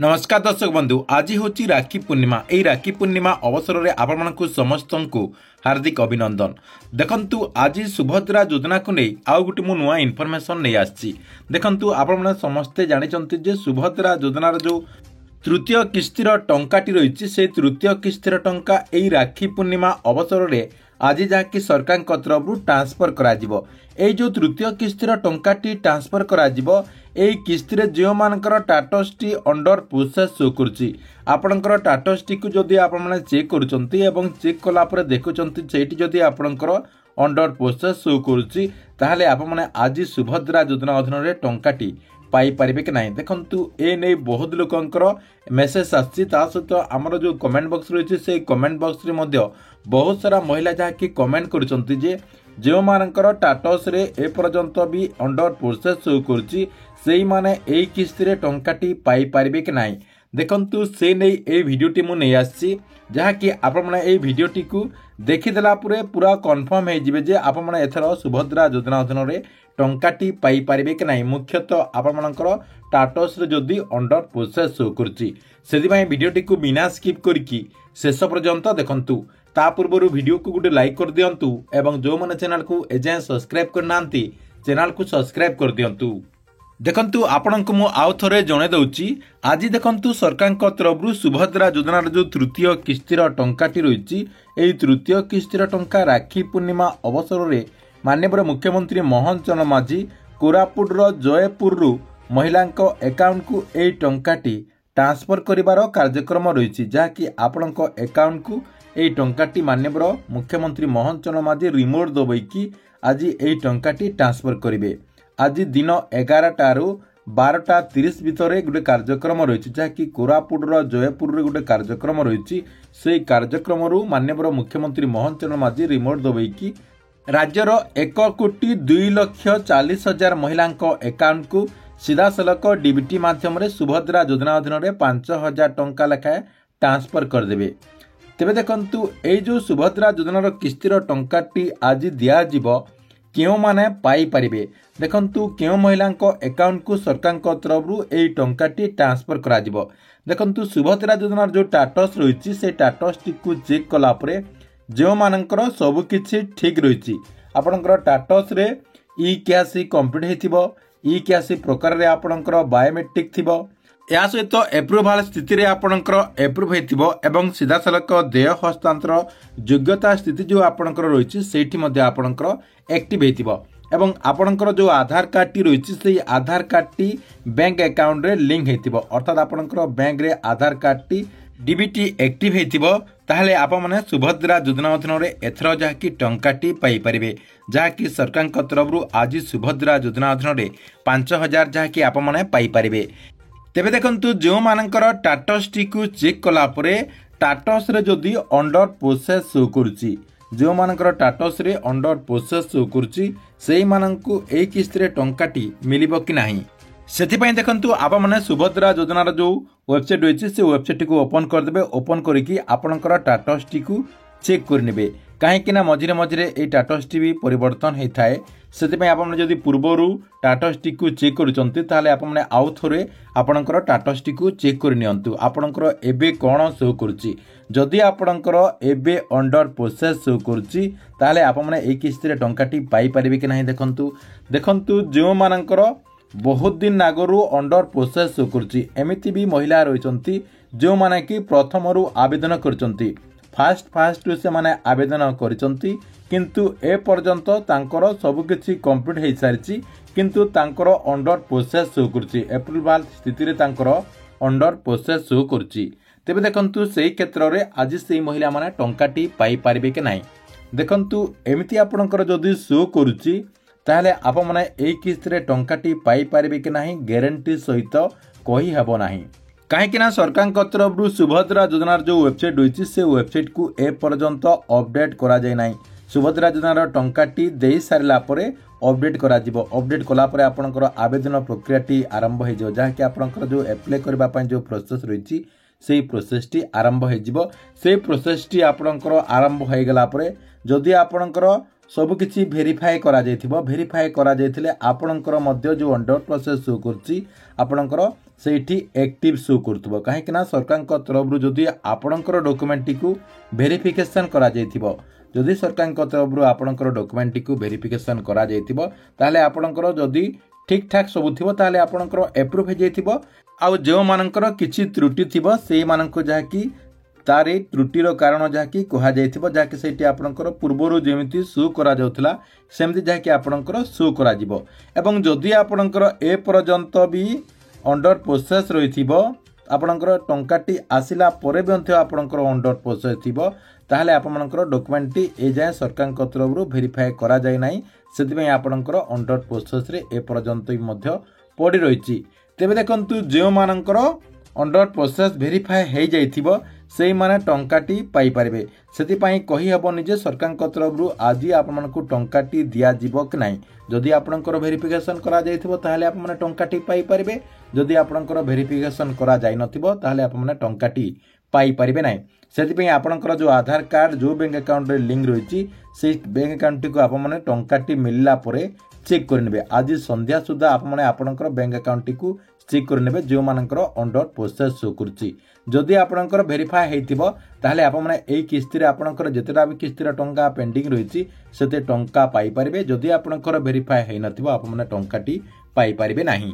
नमस्कार दर्शक बंधु आज हूँ राखी पूर्णिमा। यही राखी पूर्णिमा अवसर में आपण समस्त को हार्दिक अभिनंदन। देखंतु आज सुभद्रा योजना को नहीं आउ गोटे मु नुआ इनफॉरमेशन नहीं आसी। देखंतु आपण समस्ते जानते जे सुभद्रा योजनार जो तृतीय किस्तिर टंकाटी रही से तृतीय किस्तिर टंका यही राखी पूर्णिमा अवसर में आज जहाँकि सरकार तरफ ट्रांसफर करा जिवो। एई जो तृतीय किस्तिर टंकाटी ट्रांसफर करा जिवो एई किस्ती जो मानकर टाटस टी अंडर प्रोसेस शो करुच्ची। आपणकर टाटस टी को जदि आपण चेक करुचंती एवं चेक कला पर देखुचंती सेठी जदि आपणकर अंडर प्रोसेस शो करुच्ची ताहले आपण आज सुभद्रा योजना अधीन रे टंकाटी पाई पारिबे कि नहीं। देखंतु ए नै बहुत लोकंकर मेसेज आछि। ता सहित हमर जो कमेंट बॉक्स रही से कमेंट बॉक्स रे मध्य बहुत सारा महिला जहाँकि कमेंट करुचंती जे जो मानकर टाटस रे ए पर्यंत भी अंडर प्रोसेस शो करुच्ची सेई माने एई किस्ती रे टंकाटी पाई पारिबे कि नहीं। देखंतु से नै ए भिडियोटी मु नै आछि जहाँकि आपण माने ए भिडियोटी को देखिदेला पुरे पूरा कन्फर्म हे जिवे जे आपण माने एथर सुभद्रा योजना अधीन रे टंकाटी पाई पारिबे कि नहीं। मुख्यतः आपण मानकर टाटस रे जदि अंडर प्रोसेस शो करुच्ची सेदि पई भिडियोटी को बिना स्किप करके शेष पर्यंत देखंतु। ता पूर्व वीडियो को गोटे लाइक कर दियंतु एवं जो माने चैनल को एजाय सब्सक्राइब करनांती चैनल को सब्सक्राइब कर दियंतु। देखंतु आपण को मु आउ थरे जणे दउची आज देखंतु सरकार तरफ सुभद्रा योजनार जो तृतीय किस्तिर टंकाटी रही एई तृतीय किस्तिर टंका राखी पूर्णिमा अवसर में माननीय मुख्यमंत्री मोहन चरण माझी कोरापुट जयपुर महिला अकाउंट को एई टंकाटी ट्रांसफर करिवार कार्यक्रम रही जहाँकि आपण अकाउंट को एई टंकाटी माननीय मुख्यमंत्री मोहन चरण माझी रिमोट दबैकी आज एई टंकाटी ट्रांसफर करेंगे। आज दिन 11 12:30 भितर गोटे कार्यक्रम रही जहाँकि कोरापुट जयपुर गोटे कार्यक्रम रही से कार्यक्रम माननीय मुख्यमंत्री मोहन चरण माझी रिमोट दबैकी राज्यर 1,02,40,000 महिला अकाउंट को सीधा सलख डीबीटी माध्यम सुभद्रा योजना अधीन 5,000 टंका लेखाएं ट्रांसफर करदे। तेबे देखंतु ए जो सुभद्रा योजनार किस्तीर टंकाटी आज दियाजिबो क्यों माने पाई पारिबे। देखंतु क्यों महिला अकाउंट को सरकार तरफ ए टंकाटी ट्रांसफर करा जिवो। देखंतु सुभद्रा योजनार जो टाटस रही से टाटस टी को चेक कला परे जो मानकर सब किछि ठीक रही आपणकर टाटस रे ई कैसी कंप्लीट हेतिबो ई कैसी प्रकार रे आपणकर बायोमेट्रिक थिबो या सहित एप्रुवाल स्थिति रे आपणकर एप्रुव हेतिबो एवं सीधा सलख देय हस्तांतर योग्यता स्थिति जो आपणकर रही सेठी मध्ये आपणकर एक्टिव हेतिबो एवं आपणकर जो आधार कार्ड टी रही से आधार कार्ड टी बैंक अकाउंट रे लिंक हेतिबो अर्थात आपणकर बैंक रे आधार कार्ड टी डीबीटी एक्टिव हेतिबो ताहले आप माने सुभद्रा योजना अधीन रे एथर जहाँकि टंकाटी पाई परिबे जहाँकि सरकार तरफ आज सुभद्रा योजना अधीन रे 5,000 जहाँकि आप माने पाई परिबे। तेबे देखंतु जो मानकर टाटस टी को चेक कला परे टाटस रे जदि अंडर प्रोसेस शो करुची जो मानकर टाटस रे अंडर प्रोसेस शो करुची सेही माननकु एई किस्ती रे टंकाटी मिलिबो कि नाही। सेथिपाई देखंतु आप माने सुभद्रा योजनार जो वेबसाइट रही से वेबसाइट को ओपन करदे। ओपन करिकी आपणकर टाटस टी को चेक करनेबे कहीं मझिरे मझिरे ए टाटस टी भी परिवर्तन होता है से आपने जदि पूर्वर टाटस टी को चेक करुचंती ताहले आपने आउ थोरे आपणकर टाटस टी को चेक करनियंतु आपणकर एबे कोन शो करुची जदि आपणकर एबे अंडर प्रोसेस शो करुची ताहले आपने ए किस्ती रे टंकाटी पाई परिबे कि नहीं। देखंतु जो मानकर बहुत दिन आगरू अंडर प्रोसेस शो करुची एमिति भी महिला रही जो माने कि प्रथम आवेदन करचंती फास्ट से माने आवेदन करचंती किंतु ए पर्यंत तांकर सब किछि कंप्लीट हे सारिची किंतु तांकर अंडर प्रोसेस शो करुची एप्रुवाल स्थिति रे तांकर अंडर प्रोसेस शो करुची। तेबे देखंतु सेही क्षेत्र रे आज सेही महिला माने टंकाटी पाई पारिबे कि नाही। देखंतु एमिति आपणकर जदि शो करुची ताहले आप माने एई किस्ती रे टंकाटी पाई पारिबे कि नाही ग्यारंटी सहित कहि हेबो नाही। कहीं सरकार तरफ सुभद्रा योजनार जो वेबसाइट रही से वेबसाइट को ए पर्यंत अपडेट करा जाय नाही। सुभद्रा योजनार टंकाटी दे सारा अपडेट करा जिवो। अपडेट कला परे आपनकर आवेदन प्रक्रियाटी आरंभ हो जहाँकि आपनकर जो एप्लाई करबा जो प्रोसेस रही से प्रोसेस टी आरंभ हो से प्रोसेस टी आपनकर आरंभ हो गला परे जदि आपनकर सबकिछि भेरीफाए करा जायथिबो भेरीफाए करा जायथिले आपणकर मध्य जो अंडर प्रोसेस शो करछि आपणकर सेठी एक्टिव शो करथबो काहेकि ना सरकार को तरफ रु जदि आपणकर डॉक्यूमेंट को वेरिफिकेशन करा जायथिबो जदि सरकार को तरफ रु आपणकर डॉक्यूमेंट को वेरिफिकेशन करा जायथिबो ताले आपणकर जदि ठीक ठाक सब थिबो ताले आपणकर अप्रूव हे जायथिबो आ जो मानकर किछि त्रुटि थिबो सेही माननको जाकी तारे त्रुटिर कारण जहाँकि कहुपर जहाँकि से आपणकर पूर्वर जमी शो करा सेमती जहाँकि आपणकर शो करा एवं जदि आपणकर ए पर्यंत भी अंडर प्रोसेस रही आपणकर टंकाटी आसिला परे भी आपणकर अंडर प्रोसेस थिबो ताहले आपणकर डॉक्यूमेंट ए जाए सरकार तरफ रु वेरीफाए करा जाय नाही सेति आपणकर अंडर प्रोसेस रे ए पर्यंत भी मध्य पड़ी रही तेबे देखंतु जो मानकर अंडर प्रोसेस वेरीफाए हो जाइथिबो सेही माने टंकाटी पाई परिबे सेति पई कहि हबोनी जे सरकार को तरफ रु आज आपमनकु टंकाटी दिया जिवो कि नाही जदि आपनकर वेरिफिकेशन करा जाइथिबो ताहले आप माने टंकाटी पाई परिबे जदि आपनकर वेरिफिकेशन करा जाय नथिबो ताहले आप माने टंकाटी पाई परिबे नाही सेति पई आपनकर जो आधार कार्ड जो बैंक अकाउंट रे लिंक रहिछि से बैंक अकाउंट को आप माने टंकाटी मिलला परे चेक करनेबे आज संध्या सुधा आप माने आपनकर बैंक अकाउंट को चेक करनेबे जो मानकर अंडर प्रोसेस शो करछि जदि आपनकर वेरीफाई हेतिबो ताहले आप माने एई किस्ती रे आपनकर जेतेटा भी किस्ती रे टंका पेंडिंग रहिछि सेते टंका पाई परिबे जदि आपनकर वेरीफाई हे नथिबो आप माने टंकाटी पाई परिबे नाही।